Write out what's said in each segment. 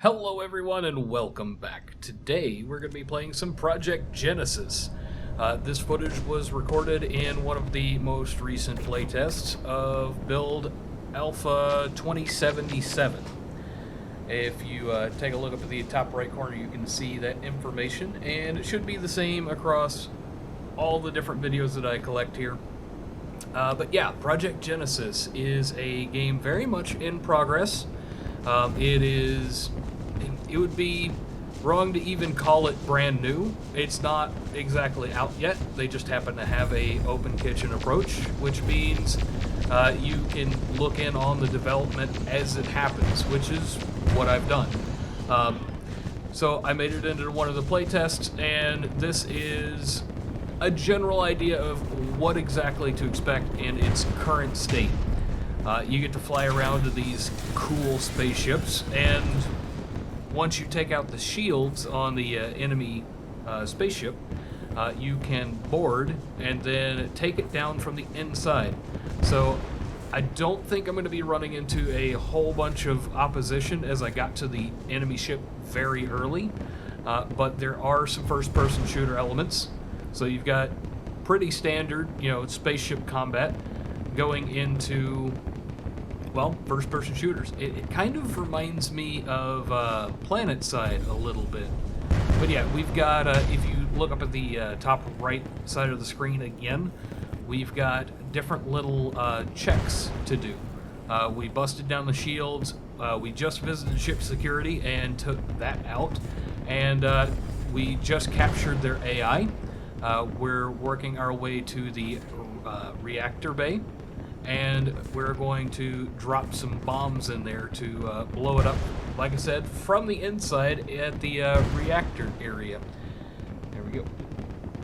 Hello everyone and welcome back. Today we're going to be playing some Project Genesis. This footage was recorded in one of the most recent playtests of build Alpha 2077. If you take a look up at the top right corner, you can see that information, and it should be the same across all the different videos that I collect here. But yeah, Project Genesis is a game very much in progress. It would be wrong to even call it brand new. It's not exactly out yet. They just happen to have a open kitchen approach, which means you can look in on the development as it happens, which is what I've done. So I made it into one of the playtests, and this is a general idea of what exactly to expect in its current state. You get to fly around to these cool spaceships, and once you take out the shields on the enemy spaceship, you can board and then take it down from the inside. So I don't think I'm going to be running into a whole bunch of opposition as I got to the enemy ship very early, but there are some first-person shooter elements. So you've got pretty standard, spaceship combat going into, well, first-person shooters. It kind of reminds me of PlanetSide a little bit. But yeah, we've got, if you look up at the top right side of the screen again, we've got different little checks to do. We busted down the shields. We just visited ship security and took that out. And we just captured their AI. We're working our way to the reactor bay, and we're going to drop some bombs in there to blow it up, like I said, from the inside at the reactor area. There we go.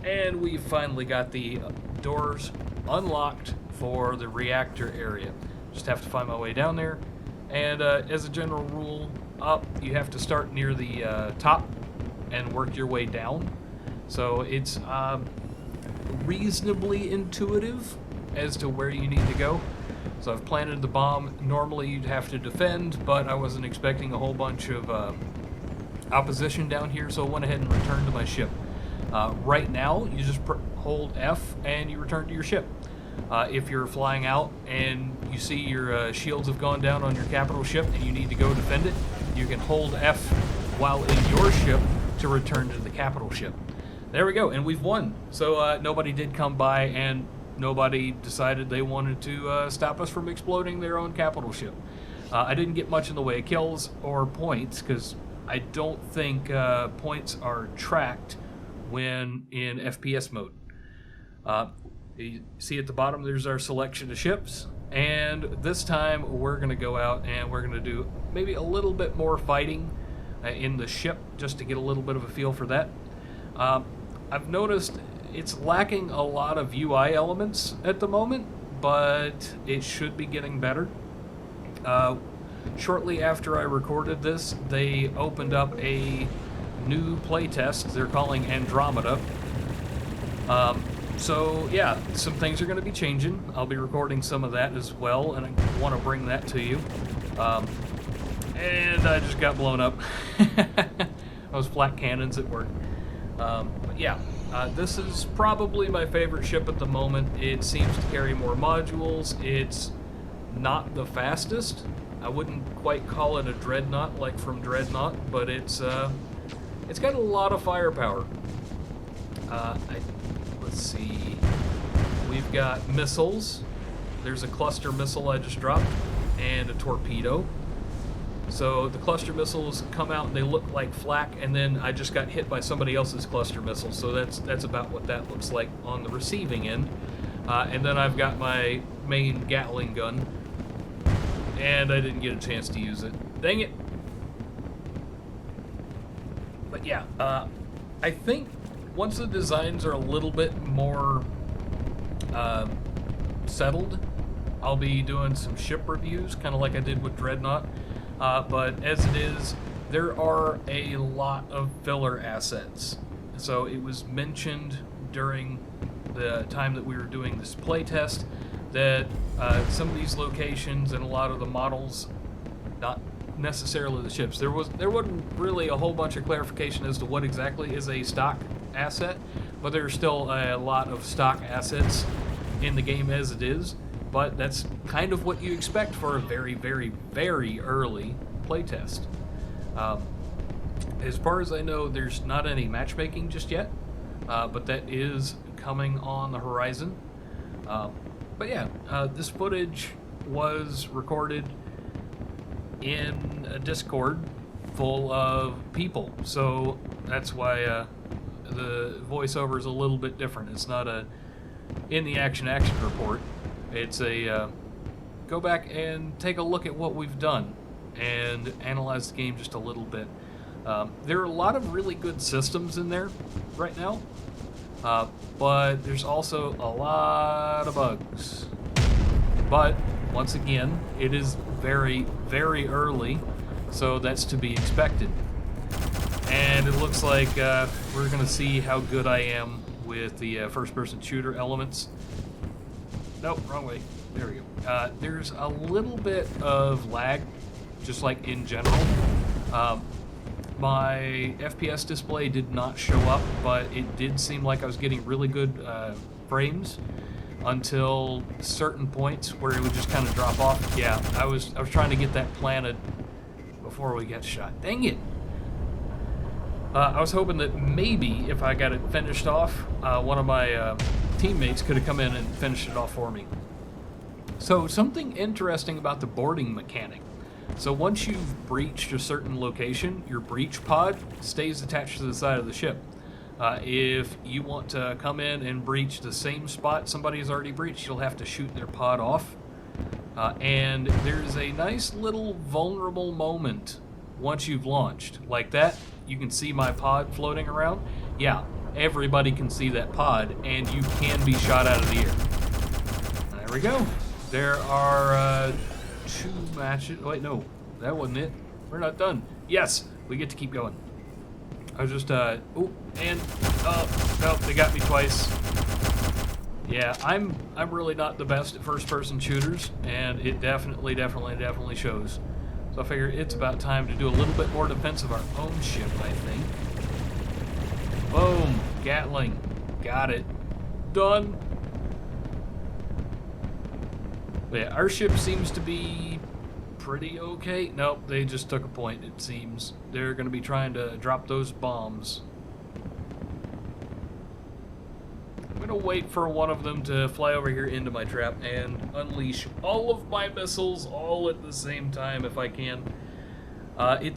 And we finally got the doors unlocked for the reactor area. Just have to find my way down there. And as a general rule, you have to start near the top and work your way down. So it's reasonably intuitive as to where you need to go. So I've planted the bomb. Normally you'd have to defend, but I wasn't expecting a whole bunch of opposition down here, so I went ahead and returned to my ship. Right now, you just hold F and you return to your ship. If you're flying out and you see your shields have gone down on your capital ship and you need to go defend it, you can hold F while in your ship to return to the capital ship. There we go, and we've won. So nobody did come by, and nobody decided they wanted to stop us from exploding their own capital ship. I didn't get much in the way of kills or points, because I don't think points are tracked when in FPS mode. You see at the bottom, there's our selection of ships, and this time we're going to go out and we're going to do maybe a little bit more fighting in the ship, just to get a little bit of a feel for that. I've noticed it's lacking a lot of UI elements at the moment, but it should be getting better. Shortly after I recorded this, they opened up a new playtest they're calling Andromeda. So yeah, some things are going to be changing. I'll be recording some of that as well, and I want to bring that to you. And I just got blown up. Those flak cannons at work. But yeah, this is probably my favorite ship at the moment. It seems to carry more modules. It's not the fastest. I wouldn't quite call it a dreadnought like from Dreadnought, but it's got a lot of firepower. Let's see. We've got missiles. There's a cluster missile I just dropped, and a torpedo. So the cluster missiles come out and they look like flak, and then I just got hit by somebody else's cluster missile. So that's about what that looks like on the receiving end. And then I've got my main Gatling gun, and I didn't get a chance to use it. Dang it! But yeah, I think once the designs are a little bit more settled, I'll be doing some ship reviews, kind of like I did with Dreadnought. But as it is, there are a lot of filler assets. So it was mentioned during the time that we were doing this playtest that some of these locations and a lot of the models, not necessarily the ships. There wasn't really a whole bunch of clarification as to what exactly is a stock asset, but there's still a lot of stock assets in the game as it is. But that's kind of what you expect for a very, very, very early playtest. As far as I know, there's not any matchmaking just yet, but that is coming on the horizon. But yeah, this footage was recorded in a Discord full of people, so that's why the voiceover is a little bit different. It's not a in the action report. It's a go back and take a look at what we've done and analyze the game just a little bit. There are a lot of really good systems in there right now, but there's also a lot of bugs. But once again, it is very, very early, so that's to be expected. And it looks like we're going to see how good I am with the first-person shooter elements. Nope, wrong way. There we go. There's a little bit of lag, just like in general. My FPS display did not show up, but it did seem like I was getting really good frames until certain points where it would just kind of drop off. Yeah, I was trying to get that planted before we got shot. Dang it! I was hoping that maybe if I got it finished off, one of my teammates could have come in and finished it off for me. So something interesting about the boarding mechanic. So once you've breached a certain location, your breach pod stays attached to the side of the ship. If you want to come in and breach the same spot somebody has already breached, you'll have to shoot their pod off. And there's a nice little vulnerable moment once you've launched. Like that, you can see my pod floating around. Yeah, everybody can see that pod, and you can be shot out of the air. There we go. There are 2 matches. Wait, no, that wasn't it. We're not done. Yes, we get to keep going. I was just, oh, no, they got me twice. Yeah, I'm really not the best at first-person shooters, and it definitely shows. So I figure it's about time to do a little bit more defense of our own ship, I think. Boom, Gatling, got it. Done. But yeah, our ship seems to be pretty okay. Nope, they just took a point, it seems. They're going to be trying to drop those bombs. I'm going to wait for one of them to fly over here into my trap and unleash all of my missiles all at the same time if I can. I'm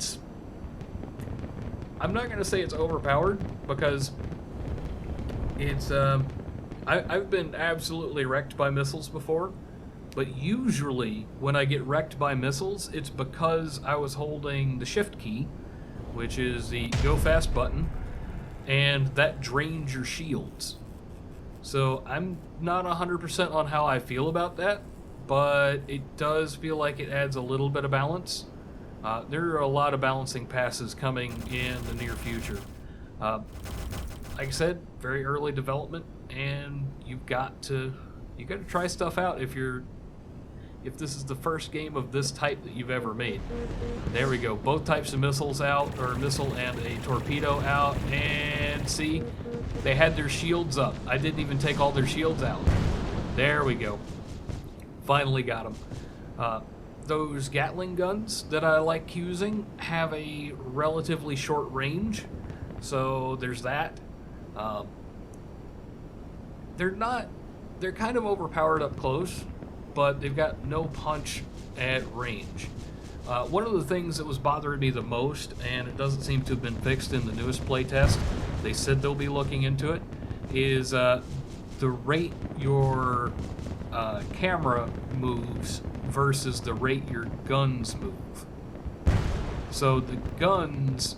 not going to say it's overpowered because it's... I've been absolutely wrecked by missiles before. But usually, when I get wrecked by missiles, it's because I was holding the shift key, which is the go fast button, and that drains your shields. So I'm not 100% on how I feel about that, but it does feel like it adds a little bit of balance. There are a lot of balancing passes coming in the near future. Like I said, very early development, and you've got to try stuff out if this is the first game of this type that you've ever made. There we go. Both types of missiles out, or a missile and a torpedo out, and see, they had their shields up. I didn't even take all their shields out. There we go. Finally got them. Those Gatling guns that I like using have a relatively short range, so there's that. They're kind of overpowered up close, but they've got no punch at range. One of the things that was bothering me the most, and it doesn't seem to have been fixed in the newest playtest, they said they'll be looking into it, is the rate your camera moves versus the rate your guns move. So the guns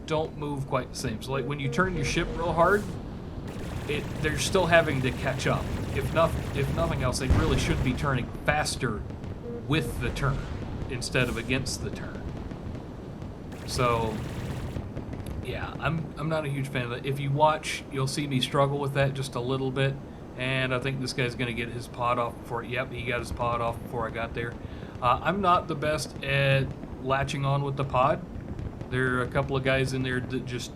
don't move quite the same. So like when you turn your ship real hard, they're still having to catch up. If nothing else, they really should be turning faster with the turn instead of against the turn. So yeah, I'm not a huge fan of that. If you watch, you'll see me struggle with that just a little bit, and I think this guy's going to get his pod off before... Yep, he got his pod off before I got there. I'm not the best at latching on with the pod. There are a couple of guys in there that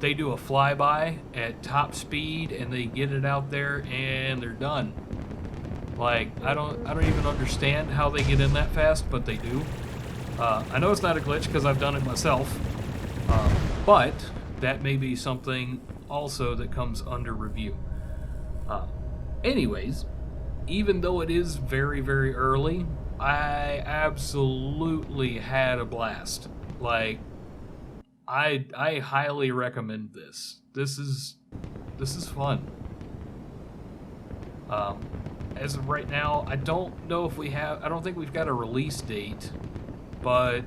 they do a flyby at top speed and they get it out there and they're done. Like, I don't even understand how they get in that fast, but they do. I know it's not a glitch because I've done it myself, but that may be something also that comes under review. Anyways, even though it is very, very early, I absolutely had a blast. Like, I highly recommend this. This is fun. As of right now, I don't think we've got a release date, but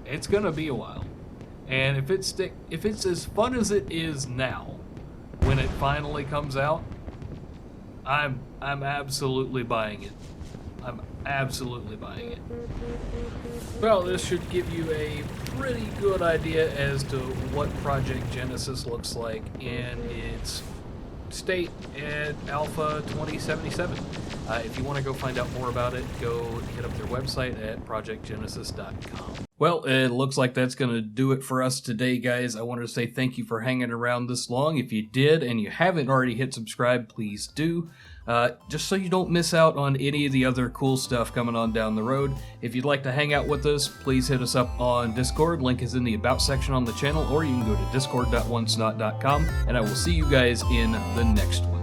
it's gonna be a while. And if it's as fun as it is now, when it finally comes out, I'm absolutely buying it. I'm absolutely buying it. Well, this should give you a pretty good idea as to what Project Genesis looks like in its state at Alpha 2077. If you want to go find out more about it, go hit up their website at projectgenesis.com. Well, it looks like that's going to do it for us today, guys. I wanted to say thank you for hanging around this long. If you did and you haven't already hit subscribe, please do. Just so you don't miss out on any of the other cool stuff coming on down the road. If you'd like to hang out with us, please hit us up on Discord. Link is in the About section on the channel, or you can go to discord.wonsnot.com, and I will see you guys in the next one.